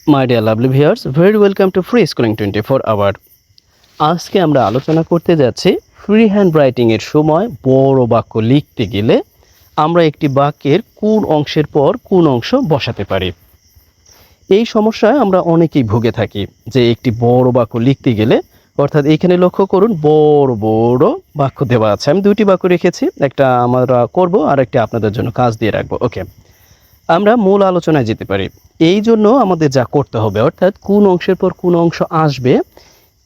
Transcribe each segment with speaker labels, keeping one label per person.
Speaker 1: My dear lovely viewers, very welcome to free schooling 24 hour. আজকে আমরা আলোচনা করতে যাচ্ছি ফ্রি হ্যান্ড রাইটিংয়ের সময় বড় বাক্য লিখতে গেলে আমরা একটি বাক্যের কোন অংশের পর কোন অংশ বসাতে পারি। এই সমস্যায় আমরা অনেকেই ভুগে থাকি যে একটি বড় বাক্য লিখতে গেলে, অর্থাৎ এখানে লক্ষ্য করুন বড় বড় বাক্য দেওয়া আছে। আমি দুটি বাক্য রেখেছি, একটা আমরা করব আর একটা আপনাদের জন্য কাজ দিয়ে রাখবো। ওকে, আমরা মূল আলোচনায় যেতে পারি। এই জন্য আমাদের যা করতে হবে, অর্থাৎ কোন অংশের পর কোন অংশ আসবে,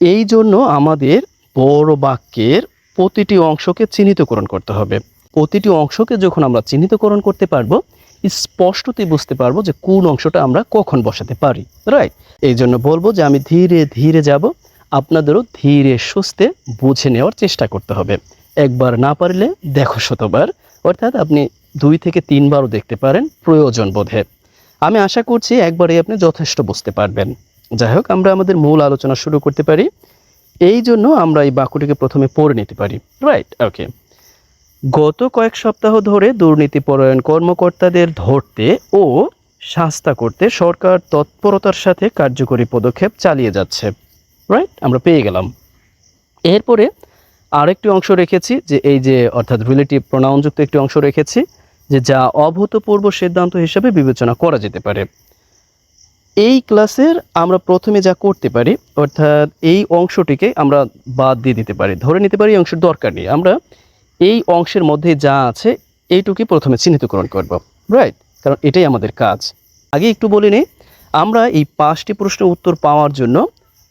Speaker 1: এই জন্য আমাদের বড় বাক্যের প্রতিটি অংশকে চিহ্নিতকরণ করতে হবে। প্রতিটি অংশকে যখন আমরা চিহ্নিতকরণ করতে পারবো, স্পষ্টতই বুঝতে পারবো যে কোন অংশটা আমরা কখন বসাতে পারি। রাইট, এই জন্য বলবো যে আমি ধীরে ধীরে যাব, আপনাদেরও ধীরে সুস্থে বুঝে নেওয়ার চেষ্টা করতে হবে। একবার না পারলে দেখো শতবার, অর্থাৎ আপনি 2 থেকে 3 বারও দেখতে পারেন প্রয়োজন বোধে। আমি আশা করছি একবারেই আপনি যথেষ্ট বুঝতে পারবেন। যাই হোক, আমরা আমাদের মূল আলোচনা শুরু করতে পারি। এই জন্য আমরা এই বাক্যটিকে প্রথমে পড়ে নিতে পারি। রাইট, ওকে। গত কয়েক সপ্তাহ ধরে দুর্নীতিপরায়ণ কর্মকর্তাদের ধরতে ও শাস্তা করতে সরকার তৎপরতার সাথে কার্যকরী পদক্ষেপ চালিয়ে যাচ্ছে। রাইট, আমরা পেয়ে গেলাম। এরপরে আরেকটি অংশ রেখেছি যে এই যে অর্থাৎ রিলেটিভ প্রোনাউনযুক্ত একটি অংশ রেখেছি যে যা অভূতপূর্ব সিদ্ধান্ত হিসেবে বিবেচনা করা যেতে পারে। এই ক্লাসের আমরা প্রথমে যা করতে পারি, অর্থাৎ এই অংশটিকে আমরা বাদ দিয়ে দিতে পারি, ধরে নিতে পারি এই অংশের দরকার নেই। আমরা এই অংশের মধ্যে যা আছে এইটুকুই প্রথমে চিহ্নিতকরণ করব। রাইট, কারণ এটাই আমাদের কাজ। আগে একটু বলে নিই, আমরা এই 5টি প্রশ্নের উত্তর পাওয়ার জন্য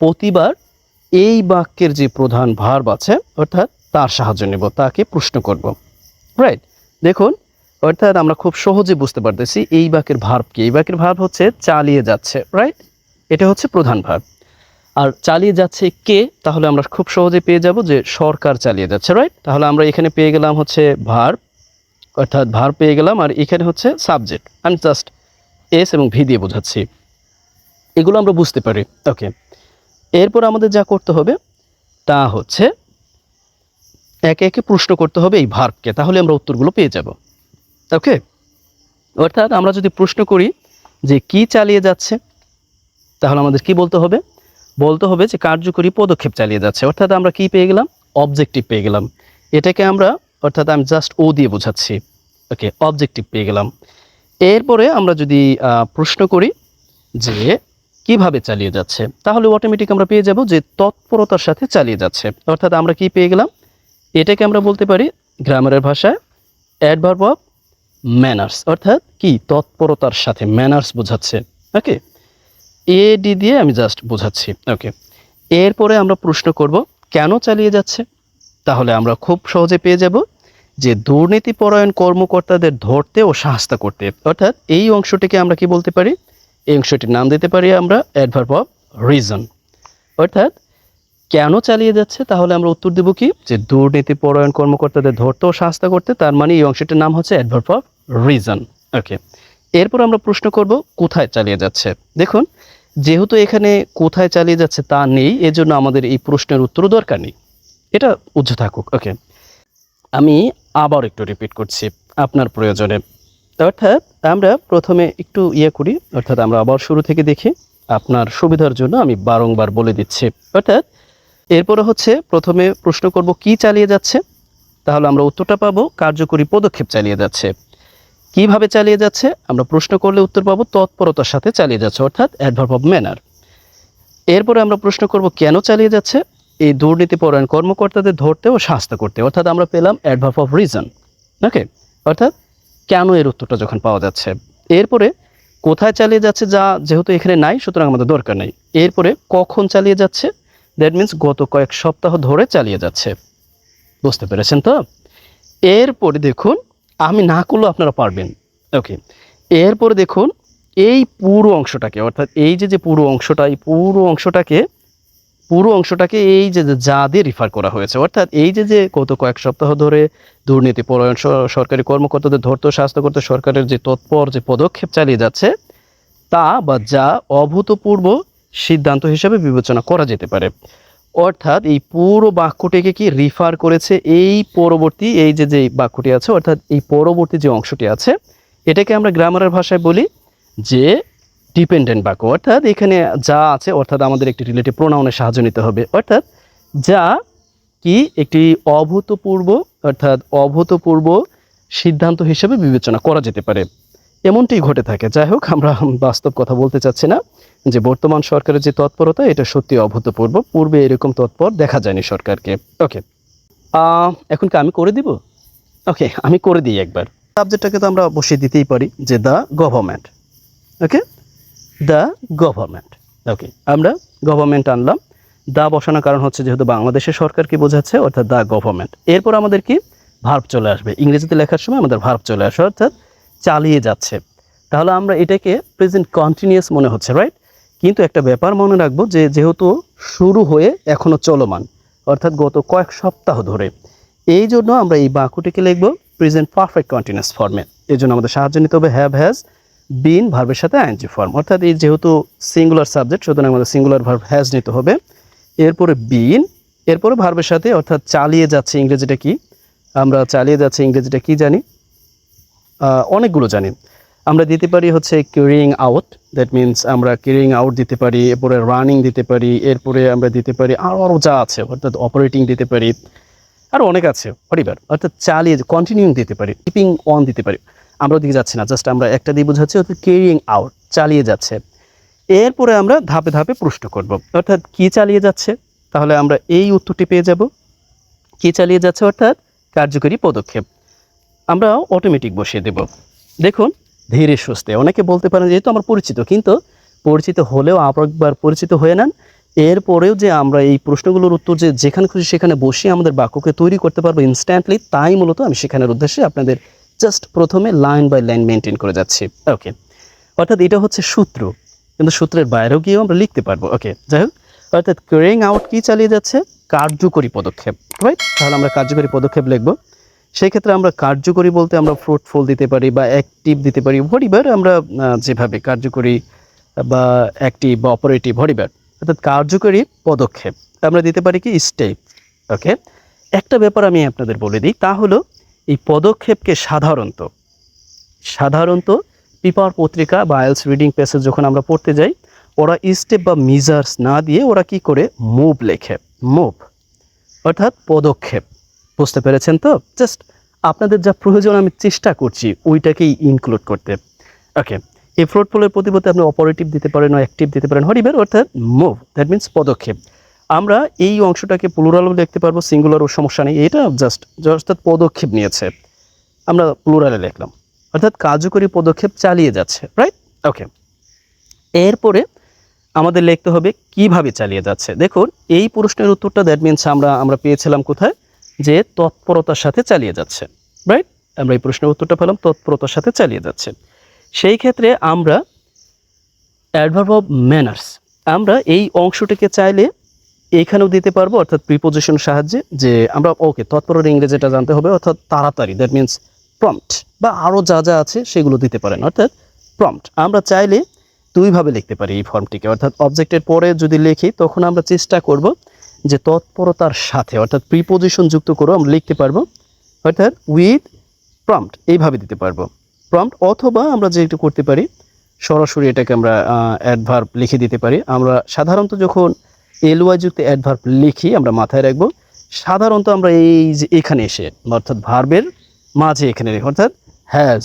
Speaker 1: প্রতিবার এই বাক্যের যে প্রধান ভার্ব আছে অর্থাৎ তার সাহায্য নেব, তাকে প্রশ্ন করব। রাইট, দেখুন, অর্থাৎ আমরা খুব সহজে বুঝতে পারতেছি এই বাক্যের ভার্ব কি। এই বাক্যের ভার্ব হচ্ছে চালিয়ে যাচ্ছে। রাইট, এটা হচ্ছে প্রধান ভার্ব। আর চালিয়ে যাচ্ছে কে, তাহলে আমরা খুব সহজে পেয়ে যাব যে সরকার চালিয়ে যাচ্ছে। রাইট, তাহলে আমরা এখানে পেয়ে গেলাম হচ্ছে ভার্ব, অর্থাৎ ভার্ব পেয়ে গেলাম, আর এখানে হচ্ছে সাবজেক্ট। আমি জাস্ট এস এবং ভি দিয়ে বোঝাচ্ছি, এগুলো আমরা বুঝতে পারি। ওকে, এরপর আমাদের যা করতে হবে তা হচ্ছে একে একে প্রশ্ন করতে হবে এই ভার্বকে, তাহলে আমরা উত্তরগুলো পেয়ে যাব। ওকে, অর্থাৎ আমরা যদি প্রশ্ন করি যে কি চালিয়ে যাচ্ছে, তাহলে আমাদের কি বলতে হবে? বলতে হবে যে কার্যকরী পদক্ষেপ চালিয়ে যাচ্ছে। অর্থাৎ আমরা কি পেয়ে গেলাম? অবজেক্টিভ পেয়ে গেলাম। এটাকে আমরা, অর্থাৎ আমি জাস্ট ও দিয়ে বোঝাচ্ছি। ওকে, অবজেক্টিভ পেয়ে গেলাম। এরপরে আমরা যদি প্রশ্ন করি যে কিভাবে চালিয়ে যাচ্ছে, তাহলে অটোমেটিক আমরা পেয়ে যাব যে তৎপরতার সাথে চালিয়ে যাচ্ছে। অর্থাৎ আমরা কি পেয়ে গেলাম? এটাকে আমরা বলতে পারি গ্রামারের ভাষায় অ্যাডভার্ব অফ ম্যানার্স, অর্থাৎ কি তৎপরতার সাথে, ম্যানার্স বোঝাচ্ছে। ওকে, এডি দিয়ে আমি জাস্ট বোঝাচ্ছি। ওকে, এরপরে আমরা প্রশ্ন করব কেন চালিয়ে যাচ্ছে, তাহলে আমরা খুব সহজে পেয়ে যাব যে দুর্নীতিপরায়ণ কর্মকর্তাদের ধরতে ও শাস্তা করতে। অর্থাৎ এই অংশটিকে আমরা কি বলতে পারি? এই অংশটির নাম দিতে পারি আমরা অ্যাডভার্ব অফ রিজন। অর্থাৎ কেন চালিয়ে যাচ্ছে, তাহলে আমরা উত্তর দেব কি যে দুর্নীতিপরায়ণ কর্মকর্তাদের ধরতে ও শাস্তা করতে, তার মানে এই অংশটির নাম হচ্ছে অ্যাডভার্ব অফ রিজন। ওকে, এরপর আমরা প্রশ্ন করব কোথায় চালিয়ে যাচ্ছে। দেখুন, যেহেতু এখানে কোথায় চালিয়ে যাচ্ছে তা নেই, এজন্য আমাদের এই প্রশ্নের উত্তরও দরকার নেই, এটা উজ্জ থাকুক। ওকে, আমি আবার একটু রিপিট করছি আপনার প্রয়োজনে। অর্থাৎ আমরা প্রথমে একটু করি, অর্থাৎ আমরা আবার শুরু থেকে দেখি, আপনার সুবিধার জন্য আমি বারংবার বলে দিচ্ছি। অর্থাৎ এরপরে হচ্ছে প্রথমে প্রশ্ন করব কি চালিয়ে যাচ্ছে, তাহলে আমরা উত্তরটা পাবো কার্যকরী পদক্ষেপ চালিয়ে যাচ্ছে। কিভাবে চালিয়ে যাচ্ছে, আমরা প্রশ্ন করলে উত্তর পাবো তৎপরতার সাথে চালিয়ে যাচ্ছে, অর্থাৎ অ্যাডভার্ব অফ ম্যানার। এরপরে আমরা প্রশ্ন করব কেন চালিয়ে যাচ্ছে, এই দুর্নীতিপরায়ণ কর্মকর্তাদের ধরতে ও শাস্তা করতে, অর্থাৎ আমরা পেলাম অ্যাডভার্ব অফ রিজন। ওকে, অর্থাৎ কেন এর উত্তরটা যখন পাওয়া যাচ্ছে। এরপরে কোথায় চালিয়ে যাচ্ছে, যা যেহেতু এখানে নাই সুতরাং আমাদের দরকার নেই। এরপরে কখন চালিয়ে যাচ্ছে, দ্যাট মিন্স গত কয়েক সপ্তাহ ধরে চালিয়ে যাচ্ছে। বুঝতে পেরেছেন তো? এরপরে দেখুন, আমি না করলেও আপনারা পারবেন। ওকে, এরপরে দেখুন এই পুরো অংশটাকে, অর্থাৎ এই যে পুরো অংশটা, এই পুরো অংশটাকে এই যে যা দিয়ে রিফার করা হয়েছে, অর্থাৎ এই যে গত কয়েক সপ্তাহ ধরে দুর্নীতিপরায়ণ সরকারি কর্মকর্তাদের ধরতে শাস্তি করতে সরকারের যে তৎপর যে পদক্ষেপ চালিয়ে যাচ্ছে, তা বা যা অভূতপূর্ব সিদ্ধান্ত হিসেবে বিবেচনা করা যেতে পারে। অর্থাৎ এই পুরো বাক্যটিকে কি রিফার করেছে এই পরবর্তী, এই যে বাক্যটি আছে, অর্থাৎ এই পরবর্তী যে অংশটি আছে, এটাকে আমরা গ্রামারের ভাষায় বলি যে ডিপেন্ডেন্ট বাক্য, অর্থাৎ এখানে যা আছে অর্থাৎ আমাদের একটি রিলেটিভ প্রোনাউনের সাহায্য নিতে হবে, অর্থাৎ যা কি একটি অভূতপূর্ব সিদ্ধান্ত হিসেবে বিবেচনা করা যেতে পারে, এমনটি ঘটে থাকে। যাই হোক, আমরা বাস্তব কথা বলতে চাচ্ছি না, যে বর্তমান সরকারের যে তৎপরতা এটা সত্যি অভূতপূর্ব, পূর্বে এরকম তৎপর দেখা যায়নি সরকারকে। ওকে, এখন কি আমি করে দিব? ওকে, আমি করে দিই একবার। সাবজেক্টটাকে তো আমরা বসিয়ে দিতেই পারি যে the government. Okay, the government. Okay, আমরা গভর্নমেন্ট আনলাম। দা বসানোর কারণ হচ্ছে যেহেতু বাংলাদেশের সরকারকে বোঝাচ্ছে, অর্থাৎ দ্য গভর্নমেন্ট। এরপর আমাদের কি ভার্ব চলে আসবে, ইংরেজিতে লেখার সময় আমাদের ভার্ব চলে আসে, অর্থাৎ চালিয়ে যাচ্ছে। তাহলে আমরা এটাকে প্রেজেন্ট কন্টিনিউয়াস মনে হচ্ছে, রাইট? কিন্তু একটা ব্যাপার মনে রাখবো যে যেহেতু শুরু হয়ে এখনও চলমান, অর্থাৎ গত কয়েক সপ্তাহ ধরে, এই জন্য আমরা এই বাক্যটিকে লিখবো প্রেজেন্ট পারফেক্ট কন্টিনিউয়াস ফর্মে। এই জন্য আমাদের সাহায্য নিতে হবে হ্যাভ, হ্যাজ, বিন ভার্বের সাথে আইএনজি ফর্ম, অর্থাৎ এই যেহেতু সিঙ্গুলার সাবজেক্ট সুতরাং আমাদের সিঙ্গুলার ভার্ব হ্যাজ নিতে হবে, এরপরে বিন, এরপরে ভার্বের সাথে, অর্থাৎ চালিয়ে যাচ্ছে ইংরেজিটা কি? আমরা চালিয়ে যাচ্ছে ইংরেজিটা কি জানি? অনেকগুলো জানি। আমরা দিতে পারি হচ্ছে ক্যারিং আউট, দ্যাট মিনস আমরা ক্যারিং আউট দিতে পারি, এরপরে রানিং দিতে পারি, এরপরে আমরা দিতে পারি আরও যা আছে, অর্থাৎ অপারেটিং দিতে পারি, আরও অনেক আছে পরিবার, অর্থাৎ চালিয়ে কন্টিনিউইং দিতে পারি, কিপিং অন দিতে পারি। আমরা ওদিকে যাচ্ছি না, জাস্ট আমরা একটা দিয়ে বোঝাচ্ছি, অর্থাৎ ক্যারিং আউট, চালিয়ে যাচ্ছে। এরপরে আমরা ধাপে ধাপে প্রশ্ন করব, অর্থাৎ কি চালিয়ে যাচ্ছে? তাহলে আমরা এই উত্তরটি পেয়ে যাব, কি চালিয়ে যাচ্ছে অর্থাৎ কার্যকরী পদক্ষেপ। আমরা অটোমেটিক বসিয়ে দেব। দেখুন, ধীরে সুস্থে। অনেকে বলতে পারেন যেহেতু আমার পরিচিত, কিন্তু পরিচিত হলেও আরেকবার পরিচিত হয়ে নেন। এরপরেও যে আমরা এই প্রশ্নগুলোর উত্তর যে যেখানে খুশি সেখানে বসে আমাদের বাক্যকে তৈরি করতে পারবো ইনস্ট্যান্টলি, তাই মূলত আমি শেখানোর উদ্দেশ্যে আপনাদের জাস্ট প্রথমে লাইন বাই লাইন মেনটেন করে যাচ্ছি। ওকে, অর্থাৎ এটা হচ্ছে সূত্র, কিন্তু সূত্রের বাইরেও গিয়েও আমরা লিখতে পারবো। ওকে, যাই হোক, অর্থাৎ ক্যারিং আউট কি চালিয়ে যাচ্ছে? কার্যকরী পদক্ষেপ, রাইট? তাহলে আমরা কার্যকরী পদক্ষেপ লিখবো। সেই ক্ষেত্রে আমরা কার্যকরী বলতে আমরা ফ্রুটফুল দিতে পারি বা অ্যাক্টিভ দিতে পারি, হরিবার আমরা যেভাবে কার্যকরী বা অ্যাক্টিভ বা অপারেটিভ, হরিবার, অর্থাৎ কার্যকরী পদক্ষেপ আমরা দিতে পারি কি স্টেপ। ওকে, একটা ব্যাপার আমি আপনাদের বলে দিই, তা হলো এই পদক্ষেপকে সাধারণত পেপার পত্রিকা বা আইএলটিএস রিডিং প্যাসেজ যখন আমরা পড়তে যাই, ওরা স্টেপ বা মেজার্স না দিয়ে ওরা কি করে মুভ লেখে, মুভ অর্থাৎ পদক্ষেপ। বুঝতে পেরেছেন তো? জাস্ট আপনাদের যা প্রয়োজন আমি চেষ্টা করছি ওইটাকেই ইনক্লুড করতে। ওকে, এই ফ্রুটফুলের প্রতিপদে আপনি অপারেটিভ দিতে পারেন, অ্যাক্টিভ দিতে পারেন, হরিবার, অর্থাৎ মুভ, দ্যাট মিনস পদক্ষেপ। আমরা এই অংশটাকে প্লুরালও লিখতে পারবো, সিঙ্গুলারও সমস্যা নেই, এটা জাস্ট অর্থাৎ পদক্ষেপ নিয়েছে, আমরা প্লুরালে লিখলাম, অর্থাৎ কার্যকরী পদক্ষেপ চালিয়ে যাচ্ছে, রাইট? ওকে, এরপরে আমাদের লিখতে হবে কিভাবে চালিয়ে যাচ্ছে। দেখুন, এই প্রশ্নের উত্তরটা দ্যাট মিনস আমরা পেয়েছিলাম কোথায়, যে তৎপরতার সাথে চালিয়ে যাচ্ছে, রাইট? আমরা এই প্রশ্নের উত্তরটা পেলাম তৎপরতার সাথে চালিয়ে যাচ্ছে। সেই ক্ষেত্রে আমরা অ্যাডভার্ব অফ ম্যানার্স, আমরা এই অংশটিকে চাইলে এইখানেও দিতে পারবো, অর্থাৎ প্রিপোজিশন সাহায্যে, যে আমরা ওকে তৎপরের ইংরেজিটা জানতে হবে, অর্থাৎ তাড়াতাড়ি, দ্যাট মিনস প্রম্পট, বা আরও যা যা আছে সেগুলো দিতে পারেন, অর্থাৎ প্রম্পট। আমরা চাইলে দুইভাবে লিখতে পারি এই ফর্মটিকে, অর্থাৎ অবজেক্টের পরে যদি লিখি তখন আমরা চেষ্টা করব যে তৎপরতার সাথে, অর্থাৎ প্রিপোজিশন যুক্ত করেও আমরা লিখতে পারবো, অর্থাৎ উইথ প্রম্পট, এইভাবে দিতে পারবো প্রম্পট। অথবা আমরা যেটা করতে পারি, সরাসরি এটাকে আমরা অ্যাডভার্ব লিখে দিতে পারি। আমরা সাধারণত যখন এলওয়াই যুক্ত অ্যাডভার্ব লিখি আমরা মাথায় রাখবো, সাধারণত আমরা এই যে এখানে এসে, অর্থাৎ ভার্বের মাঝে এখানে রেখে, অর্থাৎ has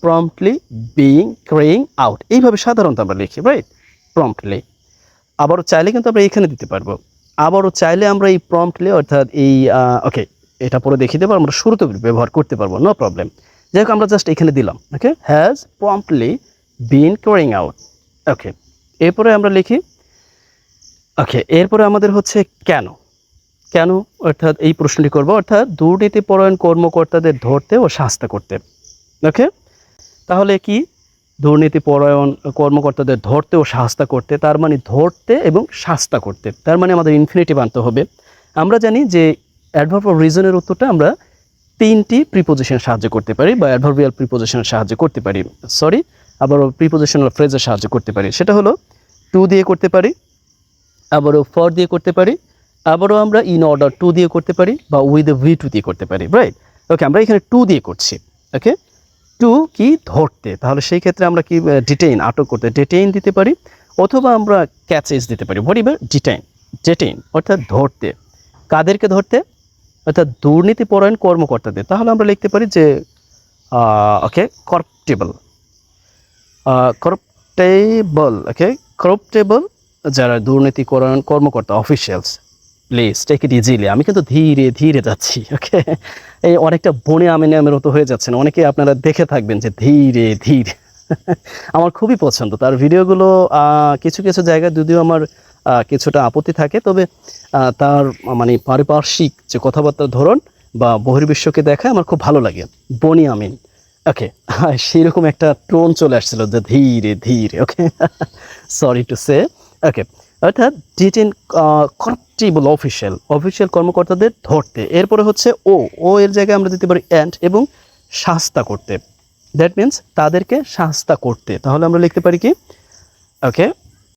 Speaker 1: promptly being carrying out, এইভাবে সাধারণত আমরা লিখি, রাইট? প্রম্পটলি। আবারও চাইলে কিন্তু আমরা এখানে দিতে পারবো, আবারও চাইলে আমরা এই প্রম্পটলি, অর্থাৎ এই ওকে, এটা পরে দেখিয়ে দেবো, আমরা শুরুতে ব্যবহার করতে পারবো, নো প্রবলেম। যাই হোক, আমরা জাস্ট এখানে দিলাম, okay, has promptly been carrying out. Okay, এরপরে আমরা লিখি, ওকে, এরপরে আমাদের হচ্ছে কেন, অর্থাৎ এই প্রশ্নটি করবো, অর্থাৎ দুর্নীতিপরায়ণ কর্মকর্তাদের ধরতে ও শাস্তি করতে। ওকে, তাহলে কি দুর্নীতিপরায়ণ কর্মকর্তাদের ধরতে ও শাস্তি করতে, তার মানে ধরতে এবং শাস্তি করতে, তার মানে আমাদের ইনফিনিটিভ আনতে হবে। আমরা জানি যে অ্যাডভার্ব অফ রিজনের উত্তরটা আমরা তিনটি প্রিপোজিশন সাহায্য করতে পারি, বা অ্যাডভার্বিয়াল প্রিপোজিশনের সাহায্য করতে পারি, আবারও প্রিপোজিশনাল ফ্রেজের সাহায্য করতে পারি। সেটা হলো টু দিয়ে করতে পারি, আবারও ফর দিয়ে করতে পারি, আবারও আমরা ইন অর্ডার টু দিয়ে করতে পারি, বা উইথ ভি টু দিয়ে করতে পারি, রাইট? ওকে, আমরা এখানে টু দিয়ে করছি। ওকে, টু কি ধরতে, তাহলে সেই ক্ষেত্রে আমরা কি ডিটেইন আটক করতে ডিটেইন দিতে পারি, অথবা আমরা ক্যাচেস দিতে পারি। হোয়াট ইভার ডিটেইন, ডিটেইন অর্থাৎ ধরতে, কাদেরকে ধরতে, অর্থাৎ দুর্নীতিপরায়ণ কর্মকর্তাদের। তাহলে আমরা লিখতে পারি যে ওকে করপ্টেবল, করপ্টেবল, ওকে করপ্টেবল যারা দুর্নীতিপরায়ণ কর্মকর্তা officials, please take it easily. আমি কিন্তু ধীরে ধীরে যাচ্ছি, ওকে এই অনেকটা বনে আমের মতো হয়ে যাচ্ছেন অনেকে, আপনারা দেখে থাকবেন যে ধীরে ধীরে আমার খুবই পছন্দ তার ভিডিওগুলো। কিছু কিছু জায়গায় যদিও আমার কিছুটা আপত্তি থাকে, তবে তার মানে পারিপার্শ্বিক যে কথাবার্তার ধরন বা বহির্বিশ্বকে দেখা আমার খুব ভালো লাগে। বনি আমিন, ওকে সেইরকম একটা টোন চলে আসছিল যে ধীরে ধীরে, ওকে সরি টু সে, ওকে অর্থাৎ ডিটেইন করপ্টেবল অফিসিয়াল কর্মকর্তাদের ধরতে। এরপরে হচ্ছে ও এর জায়গায় আমরা দিতে পারি অ্যান্ড এবং শাস্তা করতে, দ্যাট মিন্স তাদেরকে শাস্তা করতে। তাহলে আমরা লিখতে পারি কি, ওকে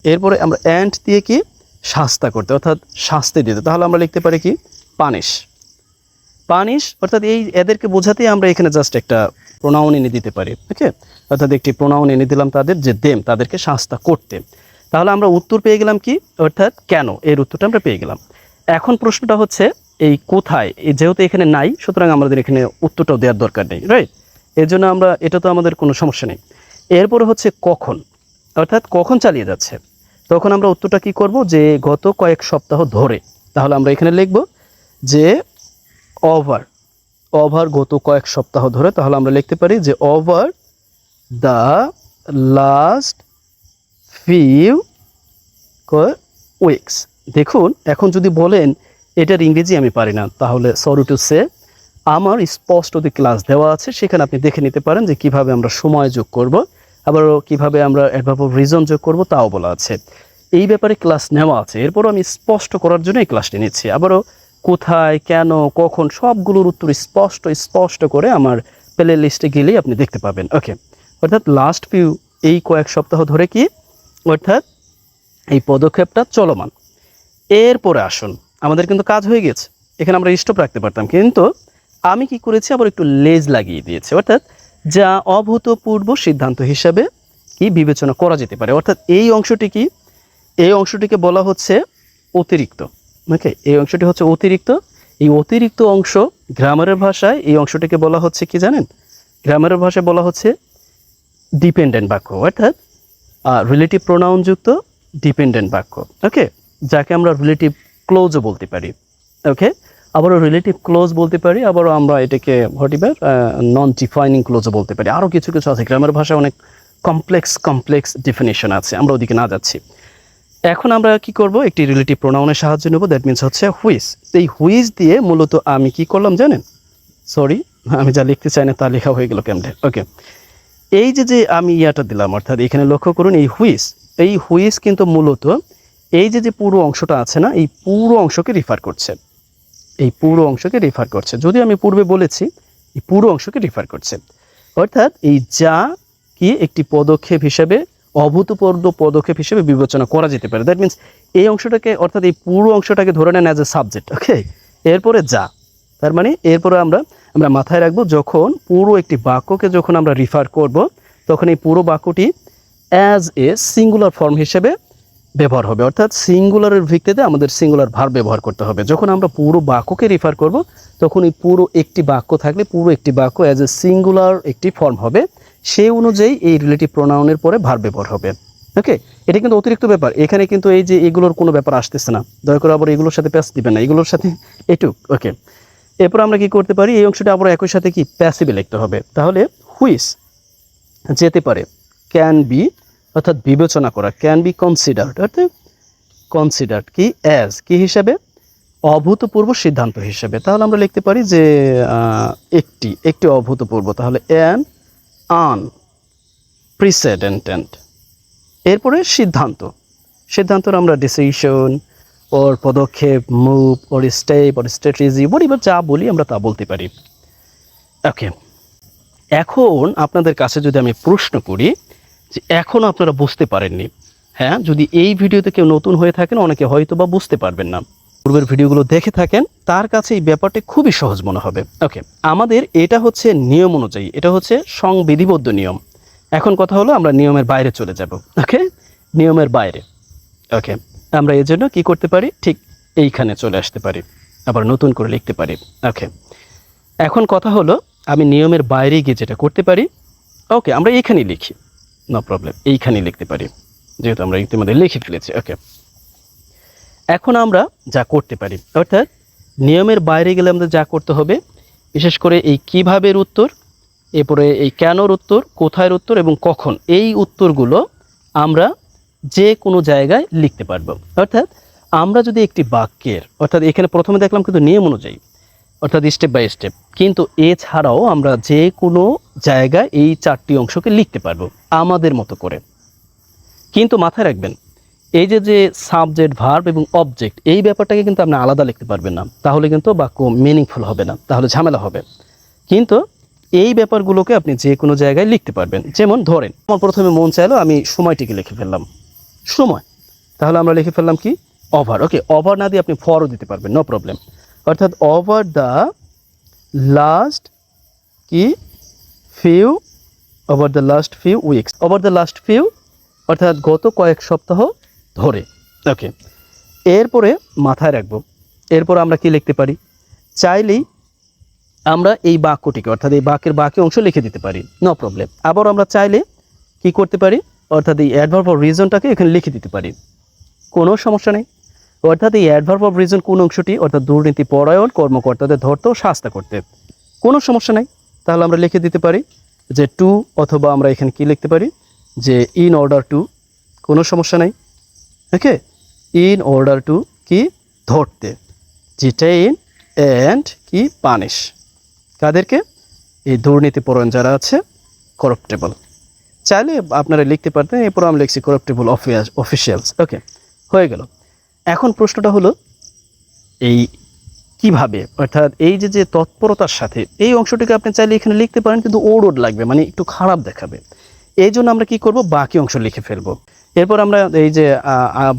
Speaker 1: এরপরে আমরা অ্যান্ড দিয়ে কি শাস্তা করতে অর্থাৎ শাস্তি দিতে। তাহলে আমরা লিখতে পারি কি পানিশ, পানিশ অর্থাৎ এই এদেরকে বোঝাতেই আমরা এখানে জাস্ট একটা প্রোনাউন এনে দিতে পারি, ওকে অর্থাৎ একটি প্রোনাউন এনে দিলাম তাদের, যে দেম তাদেরকে শাস্তা করতে। তাহলে আমরা উত্তর পেয়ে গেলাম কি, অর্থাৎ কেন, এর উত্তরটা আমরা পেয়ে গেলাম। এখন প্রশ্নটা হচ্ছে এই কোথায়, যেহেতু এখানে নাই সুতরাং আমাদের এখানে উত্তরটাও দেওয়ার দরকার নেই, রাইট, এর জন্য আমরা এটা তো আমাদের কোনো সমস্যা নেই। এরপরে হচ্ছে কখন, অর্থাৎ কখন চালিয়ে যাচ্ছে, তখন আমরা উত্তরটা কি করব, যে গত কয়েক সপ্তাহ ধরে। তাহলে আমরা এখানে লিখব যে ওভার গত কয়েক সপ্তাহ ধরে। তাহলে আমরা লিখতে পারি যে over the last few weeks. দেখুন এখন যদি বলেন এটার ইংরেজি আমি পারি না, তাহলে সরি টু সে, আমার স্পষ্ট যে ক্লাস দেওয়া আছে সেখানে আপনি দেখে নিতে পারেন যে কিভাবে আমরা সময় যোগ করব, আবারও কিভাবে আমরা অ্যাডভার্ব অফ রিজন যোগ করব তাও বলা আছে, এই ব্যাপারে ক্লাস নেওয়া আছে। এরপরও আমি স্পষ্ট করার জন্য এই ক্লাসটি নিচ্ছি। আবারও কোথায়, কেন, কখন সবগুলোর উত্তর স্পষ্ট করে আমার প্লে লিস্টে গেলেই আপনি দেখতে পাবেন, ওকে অর্থাৎ লাস্ট ফিউ এই কয়েক সপ্তাহ ধরে কি, অর্থাৎ এই পদক্ষেপটা চলমান। এরপরে আসুন, আমাদের কিন্তু কাজ হয়ে গেছে, এখানে আমরা স্টপ রাখতে পারতাম, কিন্তু আমি কি করেছি আবার একটু লেজ লাগিয়ে দিয়েছি, অর্থাৎ যা অভূতপূর্ব সিদ্ধান্ত হিসাবে কি বিবেচনা করা যেতে পারে। অর্থাৎ এই অংশটি কি, এই অংশটিকে বলা হচ্ছে অতিরিক্ত, ওকে এই অংশটি হচ্ছে অতিরিক্ত। এই অতিরিক্ত অংশ গ্রামারের ভাষায় এই অংশটিকে বলা হচ্ছে কি জানেন, গ্রামারের ভাষায় বলা হচ্ছে ডিপেন্ডেন্ট বাক্য, অর্থাৎ রিলেটিভ প্রোনাউন যুক্ত ডিপেন্ডেন্ট বাক্য, ওকে যাকে আমরা রিলেটিভ ক্লোজও বলতে পারি, ওকে আবারও রিলেটিভ ক্লোজ বলতে পারি, আবারও আমরা এটাকে হোয়াটএভার নন ডিফাইনিং ক্লোজও বলতে পারি। আরও কিছু কিছু আছে, গ্রামার ভাষায় অনেক কমপ্লেক্স ডেফিনেশন আছে, আমরা ওদিকে না যাচ্ছি। এখন আমরা কি করব, একটি রিলেটিভ প্রোনাউনের সাহায্য নেব, দ্যাট মিনস হচ্ছে হুইজ। এই হুইজ দিয়ে মূলত আমি কি করলাম জানেন, সরি আমি যা লিখতে চাই না তা লেখা হয়ে গেল কেমনে, ওকে এই যে আমি ইয়াটা দিলাম, অর্থাৎ এখানে লক্ষ্য করুন এই হুইজ কিন্তু মূলত এই যে পুরো অংশটা আছে না, এই পুরো অংশকে রিফার করছে, এই পুরো অংশকে রিফার করছে। যদিও আমি পূর্বে বলেছি এই পুরো অংশকে রিফার করছে, অর্থাৎ এই যা কি একটি পদক্ষেপ হিসেবে, অভূতপূর্ব পদক্ষেপ হিসেবে বিবেচনা করা যেতে পারে। দ্যাট মিনস এই অংশটাকে, অর্থাৎ এই পুরো অংশটাকে ধরে নেন অ্যাজ এ সাবজেক্ট, ওকে এরপরে যা, তার মানে এরপরে আমরা মাথায় রাখবো যখন পুরো একটি বাক্যকে যখন আমরা রিফার করব তখন এই পুরো বাক্যটি অ্যাজ এ সিঙ্গুলার ফর্ম হিসেবে ব্যবহার হবে, অর্থাৎ সিঙ্গুলারের ভিত্তিতে আমাদের সিঙ্গুলার ভার্ব ব্যবহার করতে হবে। যখন আমরা পুরো বাক্যকে রিফার করব তখন এই পুরো একটি বাক্য থাকলে পুরো একটি বাক্য অ্যাজ এ সিঙ্গুলার একটি ফর্ম হবে, সেই অনুযায়ী এই রিলেটিভ প্রোনাউনের পরে ভার্ব ব্যবহার হবে, ওকে এটা কিন্তু অতিরিক্ত ব্যাপার, এখানে কিন্তু এই যে এগুলোর কোনো ব্যাপার আসতেছে না, দয়া করে আবার এগুলোর সাথে প্যাস দিবেন না, এগুলোর সাথে এটুক, ওকে এরপর আমরা কি করতে পারি, এই অংশটা আবার একই সাথে কি প্যাসিভে লিখতে হবে। তাহলে হুইচ যেতে পারে, ক্যান বি অর্থাৎ বিবেচনা করা, ক্যান বি কনসিডার্ড অর্থাৎ কনসিডার্ড কি অ্যাজ কি হিসাবে, অভূতপূর্ব সিদ্ধান্ত হিসেবে। তাহলে আমরা লিখতে পারি যে একটি অভূতপূর্ব, তাহলে অ্যান আনপ্রিসিডেন্টেড। এরপরে সিদ্ধান্তর আমরা ডিসিশন ওর পদক্ষেপ, মুভ ওর স্টেপ ওর স্ট্র্যাটেজি এবার যা বলি আমরা তা বলতে পারি, ওকে এখন আপনাদের কাছে যদি আমি প্রশ্ন করি যে এখনও আপনারা বুঝতে পারেননি, হ্যাঁ যদি এই ভিডিওতে কেউ নতুন হয়ে থাকেন অনেকে হয়তো বা বুঝতে পারবেন না, পূর্বের ভিডিওগুলো দেখে থাকেন তার কাছে এই ব্যাপারটি খুবই সহজ মনে হবে। ওকে, আমাদের এটা হচ্ছে নিয়ম অনুযায়ী, এটা হচ্ছে সংবিধিবদ্ধ নিয়ম। এখন কথা হলো আমরা নিয়মের বাইরে চলে যাব। ওকে, নিয়মের বাইরে। ওকে, আমরা এর জন্য কী করতে পারি, ঠিক এইখানে চলে আসতে পারি, আবার নতুন করে লিখতে পারি। ওকে, এখন কথা হলো আমি নিয়মের বাইরে গিয়ে যেটা করতে পারি, ওকে আমরা এইখানেই লিখি, নো প্রবলেম, এইখানেই লিখতে পারি যেহেতু আমরা ইতিমধ্যে লিখে ফেলেছি। ওকে, এখন আমরা যা করতে পারি, অর্থাৎ নিয়মের বাইরে গেলে আমাদের যা করতে হবে, বিশেষ করে এই কীভাবের উত্তর, এরপরে এই কেনর উত্তর, কোথায় উত্তর এবং কখন, এই উত্তরগুলো আমরা যে কোনো জায়গায় লিখতে পারবো। অর্থাৎ আমরা যদি একটি বাক্যের, অর্থাৎ এখানে প্রথমে দেখলাম কিন্তু নিয়ম অনুযায়ী, অর্থাৎ স্টেপ বাই স্টেপ, কিন্তু এছাড়াও আমরা যে কোনো জায়গায় এই 4টি অংশকে লিখতে পারবো আমাদের মতো করে। কিন্তু মাথায় রাখবেন, এই যে সাবজেক্ট, ভার্ব এবং অবজেক্ট, এই ব্যাপারটাকে কিন্তু আপনি আলাদা লিখতে পারবেন না, তাহলে কিন্তু বাক্য মিনিংফুল হবে না, তাহলে ঝামেলা হবে। কিন্তু এই ব্যাপারগুলোকে আপনি যে কোনো জায়গায় লিখতে পারবেন। যেমন ধরেন আমার প্রথমে মন চাইলো আমি সময়টিকে লিখে ফেললাম, সময়, তাহলে আমরা লিখে ফেললাম কি, ওভার। ওকে, ওভার না দিয়ে আপনি ফরও দিতে পারবেন, নো প্রবলেম। অর্থাৎ ওভার দ্য লাস্ট কি few, over the last few weeks, over the last few অর্থাৎ গত কয়েক সপ্তাহ ধরে। ওকে, এরপরে মাথায় রাখবো, এরপর আমরা কি লিখতে পারি, চাইলেই আমরা এই বাক্যটিকে, অর্থাৎ এই বাক্যের বাকি অংশ লিখে দিতে পারি, নো প্রবলেম। আবার আমরা চাইলে কি করতে পারি, অর্থাৎ এই অ্যাডভার্ব অফ রিজনটাকে এখানে লিখে দিতে পারি, কোনো সমস্যা নেই। অর্থাৎ এই অ্যাডভার্ব অফ রিজন কোন অংশটি, অর্থাৎ দুর্নীতি পরায়ণ কর্মকর্তাদের ধরতে ও শাস্তি করতে, কোনো সমস্যা নেই। তাহলে আমরা লিখে দিতে পারি যে টু, অথবা আমরা এখানে কি লিখতে পারি যে ইন অর্ডার টু, কোনো সমস্যা নেই। ওকে, ইন অর্ডার টু কি, ধরতে, ডিটেইন অ্যান্ড কি পানিশ, কাদেরকে, এই দুর্নীতিপরায়ণ যারা আছে, করাপ্টেবল। চাইলে আপনারা লিখতে পারতেন, এরপর আমি লিখছি করাপ্টেবল অফিসিয়ালস। ওকে, হয়ে গেল। এখন প্রশ্নটা হলো এই কিভাবে, অর্থাৎ এই যে তৎপরতার সাথে এই অংশটিকে আপনি চাইলে এখানে লিখতে পারেন, কিন্তু ওড লাগবে, মানে একটু খারাপ দেখাবে। এই জন্য আমরা কি করব, বাকি অংশ লিখে ফেলবো। এরপর আমরা এই যে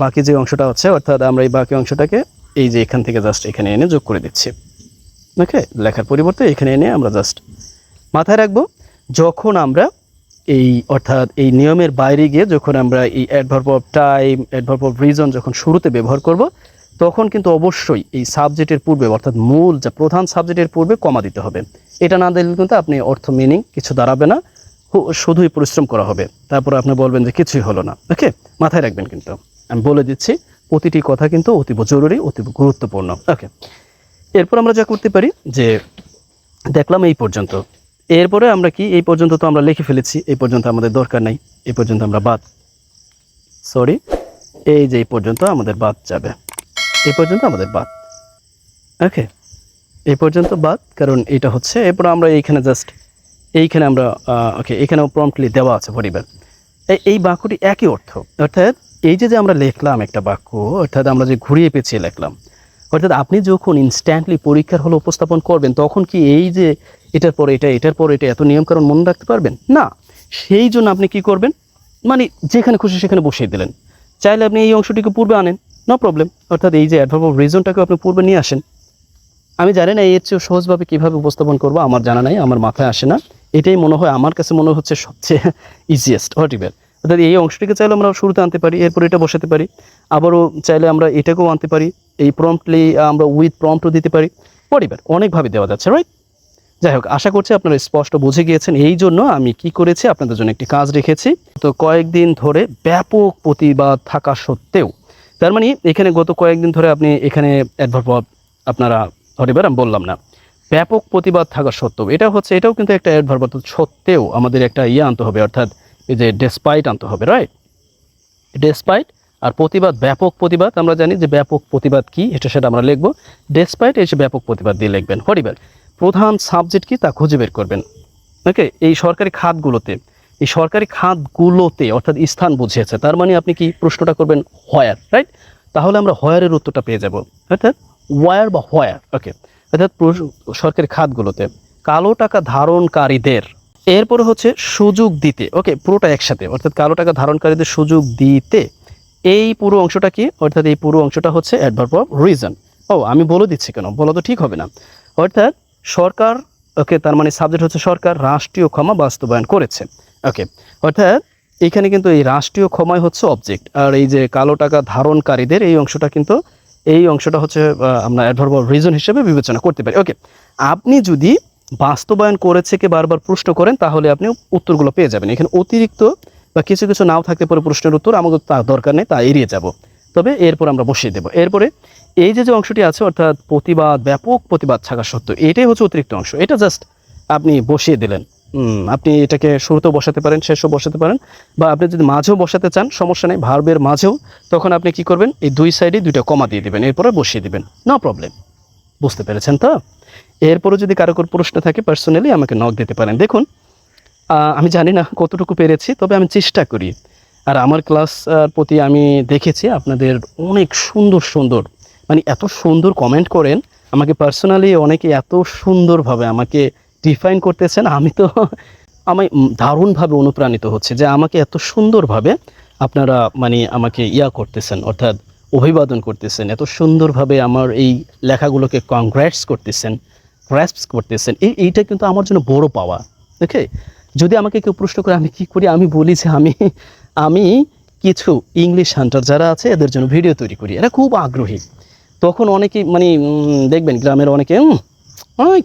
Speaker 1: বাকি যে অংশটা হচ্ছে, অর্থাৎ আমরা এই বাকি অংশটাকে এই যে এখান থেকে জাস্ট এখানে এনে যোগ করে দিচ্ছি। ওকে, লেখার পরিবর্তে এখানে এনে আমরা জাস্ট মাথায় রাখবো, যখন আমরা এই অর্থাৎ এই নিয়মের বাইরে গিয়ে যখন আমরা এই adverb of time, adverb of reason যখন শুরুতে ব্যবহার করব, তখন কিন্তু অবশ্যই এই সাবজেক্টের পূর্বে, অর্থাৎ মূল যা প্রধান সাবজেক্টের পূর্বে কমা দিতে হবে। এটা না দিলে কিন্তু আপনি অর্থ মিনিং কিছু দাঁড়াবে না, শুধুই পরিশ্রম করা হবে, তারপর আপনি বলবেন যে কিছুই হলো না। ওকে, মাথায় রাখবেন, কিন্তু আমি বলে দিচ্ছি প্রতিটি কথা কিন্তু অতীব জরুরি, অতীব গুরুত্বপূর্ণ। ওকে, এরপর আমরা যা করতে পারি যে দেখলাম এই পর্যন্ত, এরপরে আমরা কি, এই পর্যন্ত তো আমরা লিখে ফেলেছি, এই পর্যন্ত আমাদের দরকার নাই, এই পর্যন্ত আমরা বাদ, সরি, এই যে এই পর্যন্ত আমাদের বাদ যাবে, এই পর্যন্ত আমাদের বাদ। ওকে, এই পর্যন্ত বাদ, কারণ এটা হচ্ছে, এরপর আমরা এইখানে জাস্ট এইখানে আমরা ওকে, এখানেও প্রম্পটলি দেওয়া আছে পরিবার। এই বাক্যটি একই অর্থ, অর্থাৎ এই যে আমরা লিখলাম একটা বাক্য, অর্থাৎ আমরা যে ঘুরিয়ে পেঁচিয়ে লিখলাম, অর্থাৎ আপনি যখন ইনস্ট্যান্টলি পরীক্ষার হলে উপস্থাপন করবেন, তখন কি এই যে এটার পরে এটা, এটার পরে এটা, এত নিয়মকানুন মনে রাখতে পারবেন না। সেই জন্য আপনি কি করবেন, মানে যেখানে খুশি সেখানে বসিয়ে দিলেন। চাইলে আপনি এই অংশটিকে পূর্বে আনেন, নো প্রবলেম, অর্থাৎ এই যে অ্যাডভার্ব অফ রিজনটাকে আপনি পূর্বে নিয়ে আসেন। আমি জানি না এর চেয়ে সহজভাবে কীভাবে উপস্থাপন করবো, আমার জানা নাই, আমার মাথায় আসে না, এটাই মনে হয়, আমার কাছে মনে হচ্ছে সবচেয়ে ইজিয়েস্ট হোয়াটএভার। অর্থাৎ এই অংশটিকে চাইলে আমরা শুরুতে আনতে পারি, এরপর এটা বসাতে পারি, আবারও চাইলে আমরা এটাকেও আনতে পারি, এই প্রম্পটলি আমরা উইথ প্রম্পটও দিতে পারি, হোয়াটএভার, অনেকভাবে দেওয়া যাচ্ছে, রাইট। যাই হোক, আশা করছি আপনারা স্পষ্ট বুঝে গিয়েছেন। এই জন্য আমি কি করেছি, আপনাদের জন্য একটি কাজ রেখেছি। তো কয়েকদিন ধরে ব্যাপক প্রতিবাদ থাকা সত্ত্বেও, তার মানে এখানে গত কয়েকদিন ধরে আপনি এখানে অ্যাডভার্ব আপনারা হোয়াটএভার আমি বললাম না, ব্যাপক প্রতিবাদ থাকা সত্ত্বেও, এটা হচ্ছে, এটাও কিন্তু একটা অ্যাডভার্ব, সত্ত্বেও আমাদের একটা আনতে হবে, অর্থাৎ এই যে ডেসপাইট আনতে হবে, রাইট। ডেসপাইট আর প্রতিবাদ, ব্যাপক প্রতিবাদ, আমরা জানি যে ব্যাপক প্রতিবাদ কি, সেটা আমরা লিখবো, ডেসপাইট এসে ব্যাপক প্রতিবাদ দিয়ে লিখবেন, হোয়াটএভার। প্রধান সাবজেক্ট কি তা খুঁজে বের করবেন। ওকে, এই সরকারি খাতগুলোতে, অর্থাৎ স্থান বুঝিয়েছে, তার মানে আপনি কি প্রশ্নটা করবেন হোয়ার, রাইট। তাহলে আমরা হোয়ারের উত্তরটা পেয়ে যাব, অর্থাৎ ওয়ার বা হোয়ার। ওকে, অর্থাৎ সরকারি খাতগুলোতে কালো টাকা ধারণকারীদের, এরপরে হচ্ছে সুযোগ দিতে। ওকে, পুরোটা একসাথে, অর্থাৎ কালো টাকা ধারণকারীদের সুযোগ দিতে, এই পুরো অংশটা কি, অর্থাৎ এই পুরো অংশটা হচ্ছে অ্যাডভার্ব অফ রিজন, আমি বলে দিচ্ছি কেন, বলা তো ঠিক হবে না। অর্থাৎ সরকার, ওকে, তার মানে সাবজেক্ট হচ্ছে সরকার রাষ্ট্রীয় ক্ষমা বাস্তবায়ন করেছে। ওকে, অর্থাৎ এখানে কিন্তু এই রাষ্ট্রীয় ক্ষমাই হচ্ছে অবজেক্ট, আর এই যে কালো টাকা ধারণকারীদের এই অংশটা হচ্ছে আমরা অ্যাডভার্ব অফ রিজন হিসেবে বিবেচনা করতে পারি। ওকে, আপনি যদি বাস্তবায়ন করেছে কে বারবার প্রশ্ন করেন তাহলে আপনি উত্তরগুলো পেয়ে যাবেন। এখানে অতিরিক্ত বা কিছু কিছু নাও থাকতে পারে প্রশ্নের উত্তর, আমাদের তা দরকার নেই, তা এড়িয়ে যাব। তবে এরপর আমরা বসিয়ে দেবো। এরপরে এই যে অংশটি আছে, অর্থাৎ প্রতিবাদ, ব্যাপক প্রতিবাদ থাকা সত্ত্বেও, এটাই হচ্ছে অতিরিক্ত অংশ। এটা জাস্ট আপনি বসিয়ে দিলেন। আপনি এটাকে শুরুতেও বসাতে পারেন, শেষও বসাতে পারেন, বা আপনি যদি মাঝেও বসাতে চান সমস্যা নেই, ভার্বের মাঝেও। তখন আপনি কি করবেন, এই দুই সাইডে দুইটা কমা দিয়ে দিবেন, এরপরে বসিয়ে দিবেন, নো প্রবলেম। বুঝতে পেরেছেন তো? এরপরে যদি কারো কোনো প্রশ্ন থাকে পার্সোনালি আমাকে নক দিতে পারেন। দেখুন, আমি জানি না কতটুকু পেরেছি, তবে আমি চেষ্টা করি। আর আমার ক্লাস প্রতি আমি দেখেছি আপনাদের অনেক সুন্দর সুন্দর, মানে এত সুন্দর কমেন্ট করেন আমাকে পার্সোনালি, অনেকে এত সুন্দরভাবে আমাকে ডিফাইন করতেছেন। আমি দারুণভাবে অনুপ্রাণিত হচ্ছে যে আমাকে এত সুন্দরভাবে আপনারা মানে আমাকে করতেছেন, অর্থাৎ অভিবাদন করতেছেন, এত সুন্দরভাবে আমার এই লেখাগুলোকে কংগ্রেটস করতেছেন, গ্র্যাস্প করতেছেন। এইটা কিন্তু আমার জন্য বড় পাওয়া। ওকে, যদি আমাকে কেউ প্রশ্ন করে আমি কি করি, আমি বলি যে আমি কিছু ইংলিশ হান্টার যারা আছে এদের জন্য ভিডিও তৈরি করি, এরা খুব আগ্রহী। তখন অনেকেই মানে দেখবেন গ্রামের অনেকে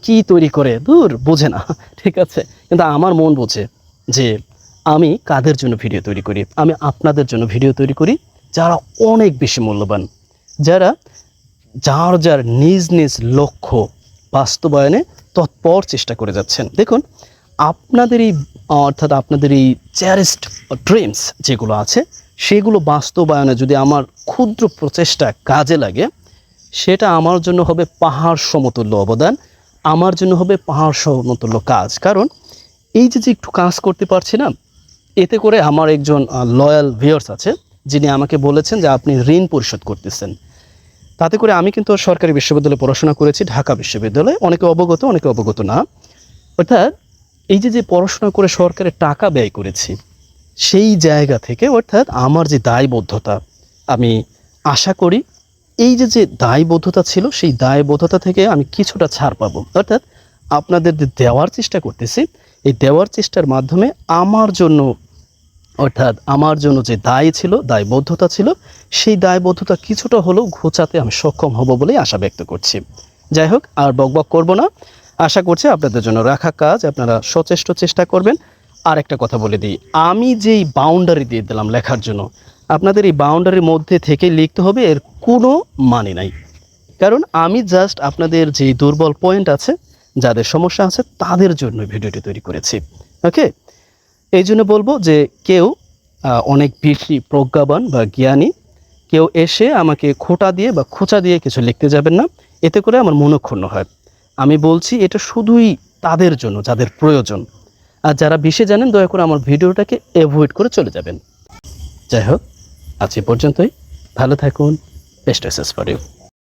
Speaker 1: কি তৈরি করে, দূর, বোঝে না, ঠিক আছে, কিন্তু আমার মন বোঝে যে আমি কাদের জন্য ভিডিও তৈরি করি। আমি আপনাদের জন্য ভিডিও তৈরি করি যারা অনেক বেশি মূল্যবান, যারা যার নিজ নিজ লক্ষ্য বাস্তবায়নে তৎপর চেষ্টা করে যাচ্ছেন। দেখুন, আপনাদের এই অর্থাৎ আপনাদের এই চ্যারিস্ট ড্রিমস যেগুলো আছে সেগুলো বাস্তবায়নে যদি আমার ক্ষুদ্র প্রচেষ্টা কাজে লাগে, সেটা আমার জন্য হবে পাহাড় সমতুল্য অবদান, আমার জন্য হবে পাহাড় সমতুল্য কাজ। কারণ এই যে একটু কাজ করতে পারছি না, এতে করে আমার একজন লয়াল ভিউয়ার্স আছে যিনি আমাকে বলেছেন যে আপনি ঋণ পরিশোধ করতেছেন। তাতে করে আমি কিন্তু সরকারি বিশ্ববিদ্যালয়ে পড়াশোনা করেছি, ঢাকা বিশ্ববিদ্যালয়ে, অনেকে অবগত অনেকে অবগত না। অর্থাৎ এই যে পড়াশোনা করে সরকারের টাকা ব্যয় করেছি, সেই জায়গা থেকে অর্থাৎ আমার যে দায়বদ্ধতা, আমি আশা করি এই যে দায়বদ্ধতা ছিল সেই দায়বদ্ধতা থেকে আমি কিছুটা ছাড় পাবো। অর্থাৎ আপনাদের যে দেওয়ার চেষ্টা করতেছি, এই দেওয়ার চেষ্টার মাধ্যমে আমার জন্য, অর্থাৎ আমার জন্য যে দায় ছিল, দায়বদ্ধতা ছিল, সেই দায়বদ্ধতা কিছুটা হলেও ঘোচাতে আমি সক্ষম হব বলেই আশা ব্যক্ত করছি। যাই হোক, আর বকবক করব না। আশা করছি আপনাদের জন্য রাখা কাজ আপনারা সচেষ্ট চেষ্টা করবেন। আর একটা কথা বলে দিই, আমি যেই বাউন্ডারি দিয়ে দিলাম লেখার জন্য, আপনাদের এই বাউন্ডারির মধ্যে থেকে লিখতে হবে, এর কোনো মানে নাই। কারণ আমি জাস্ট আপনাদের যে দুর্বল পয়েন্ট আছে, যাদের সমস্যা আছে, তাদের জন্য ভিডিওটি তৈরি করেছি। ওকে, এই জন্য বলবো যে কেউ অনেক বেশি প্রজ্ঞাবান বা জ্ঞানী কেউ এসে আমাকে খোঁটা দিয়ে বা খোঁচা দিয়ে কিছু লিখতে যাবেন না, এতে করে আমার মনক্ষুণ্ণ হয়। আমি বলছি এটা শুধুই তাদের জন্য যাদের প্রয়োজন, আর যারা বেশি জানেন দয়া করে আমার ভিডিওটাকে অ্যাভয়েড করে চলে যাবেন। যাই হোক, আজ এ পর্যন্তই। ভালো থাকুন। Best wishes for you.